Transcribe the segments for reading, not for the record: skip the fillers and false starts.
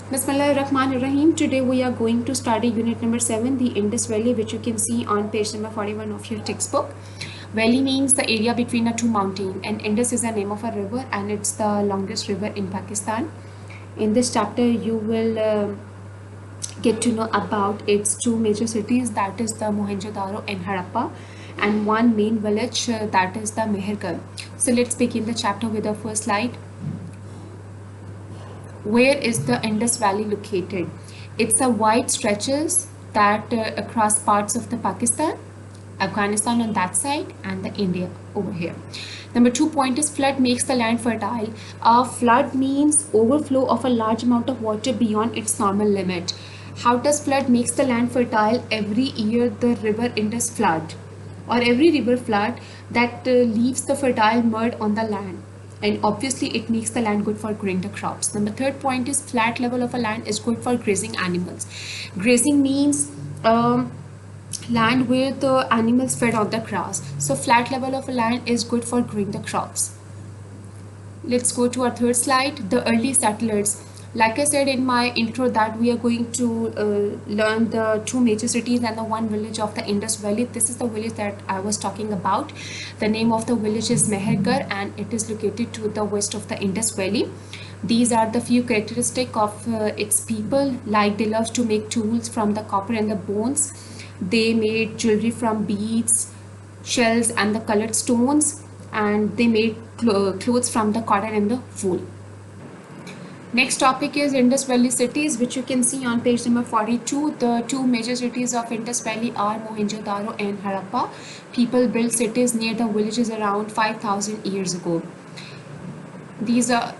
Bismillahirrahmanirrahim. Today we are going to study unit number 7, the Indus Valley, which you can see on page number 41 of your textbook. Valley means the area between the two mountains, and Indus is the name of a river and it's the longest river in Pakistan. In this chapter, you will get to know about its two major cities, that is the Mohenjo-daro and Harappa, and one main village, that is the Mehergarh. So let's begin the chapter with the first slide. Where is the Indus Valley located? It's a wide stretches that across parts of the Pakistan, Afghanistan on that side, and the India over here. Number 2 point is flood makes the land fertile. A flood means overflow of a large amount of water beyond its normal limit. How does flood makes the land fertile? Every year the river Indus flood, or every river flood that leaves the fertile mud on the land, and obviously it makes the land good for growing the crops. Number 3rd point is flat level of a land is good for grazing animals. Grazing means land where the animals fed on the grass. So flat level of a land is good for growing the crops. Let's go to our third slide, the early settlers. Like I said in my intro that we are going to learn the two major cities and the one village of the Indus Valley. This is the village that I was talking about. The name of the village is Mehergarh and it is located to the west of the Indus Valley. These are the few characteristics of its people, like they love to make tools from the copper and the bones. They made jewelry from beads, shells and the colored stones, and they made clothes from the cotton and the wool. Next topic is Indus Valley cities, which you can see on page number 42. The two major cities of Indus Valley are Mohenjo-daro and Harappa. People built cities near the villages around 5,000 years ago. These are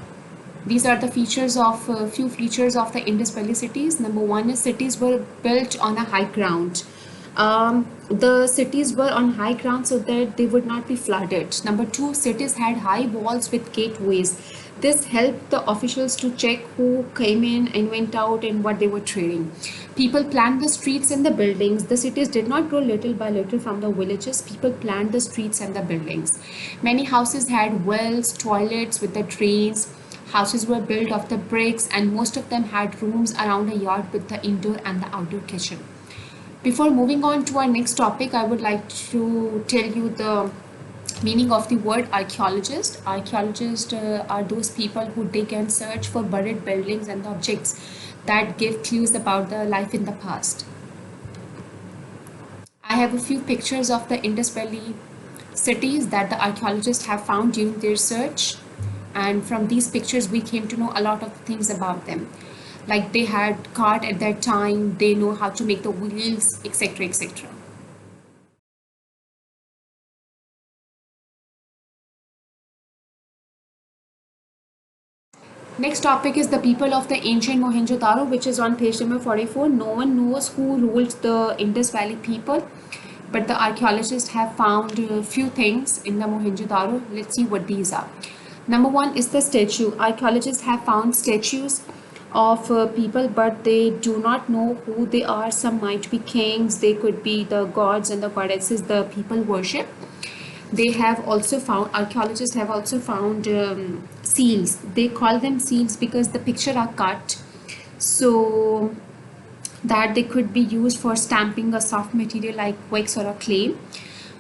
the features of few features of the Indus Valley cities. Number 1 is cities were built on a high ground. The cities were on high ground so that they would not be flooded. Number 2, cities had high walls with gateways. This helped the officials to check who came in and went out and what they were trading. People planned the streets and the buildings. The cities did not grow little by little from the villages. People planned the streets and the buildings. Many houses had wells, toilets with the drains. Houses were built of the bricks and most of them had rooms around a yard with the indoor and the outdoor kitchen. Before moving on to our next topic, I would like to tell you the meaning of the word archaeologist. Archaeologists are those people who dig and search for buried buildings and objects that give clues about the life in the past. I have a few pictures of the Indus Valley cities that the archaeologists have found during their search, and from these pictures we came to know a lot of things about them. Like they had cart at that time, they know how to make the wheels, etc., etc. Next topic is the people of the ancient Mohenjo-daro, which is on page number 44. No one knows who ruled the Indus Valley people, but the archaeologists have found a few things in the Mohenjo-daro. Let's see what these are. Number 1 is the statue. Archaeologists have found statues of people, but they do not know who they are. Some might be kings, they could be the gods and the goddesses the people worship. They have also found, archaeologists have also found seals. They call them seals because the picture are cut so that they could be used for stamping a soft material like wax or a clay.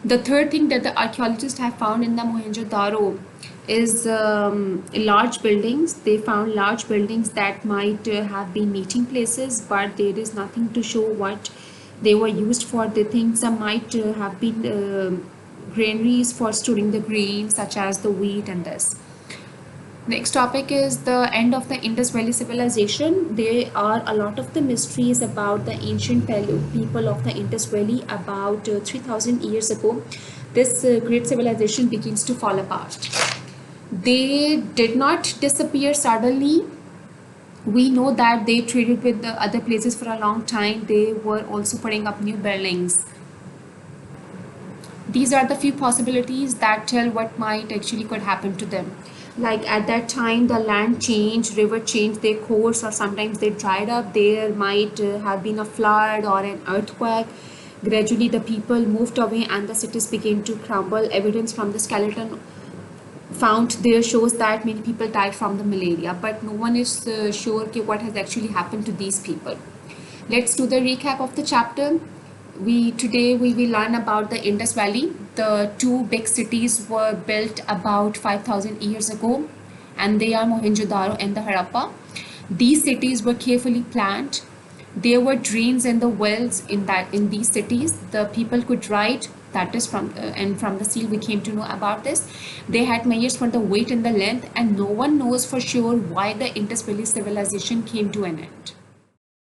The third thing that the archaeologists have found in the Mohenjo-daro is large buildings. They found large buildings that might have been meeting places, but there is nothing to show what they were used for. They think some might have been granaries for storing the grain, such as the wheat and this. Next topic is the end of the Indus Valley civilization. There are a lot of the mysteries about the ancient people of the Indus Valley. About 3,000 years ago, this great civilization begins to fall apart. They did not disappear suddenly. We know that they traded with the other places for a long time. They were also putting up new buildings. These are the few possibilities that tell what might actually could happen to them. Like at that time, the land changed, river changed their course, or sometimes they dried up. There might have been a flood or an earthquake. Gradually, the people moved away and the cities began to crumble. Evidence from the skeleton found there shows that many people died from the malaria, but no one is sure what has actually happened to these people. Let's do the recap of the chapter. Today we will learn about the Indus Valley. The two big cities were built about 5,000 years ago, and they are Mohenjo-daro and the Harappa. These cities were carefully planned. There were drains and the wells in these cities. The people could write. That is from the seal we came to know about this. They had measures for the weight and the length, and no one knows for sure why the Indus Valley civilization came to an end.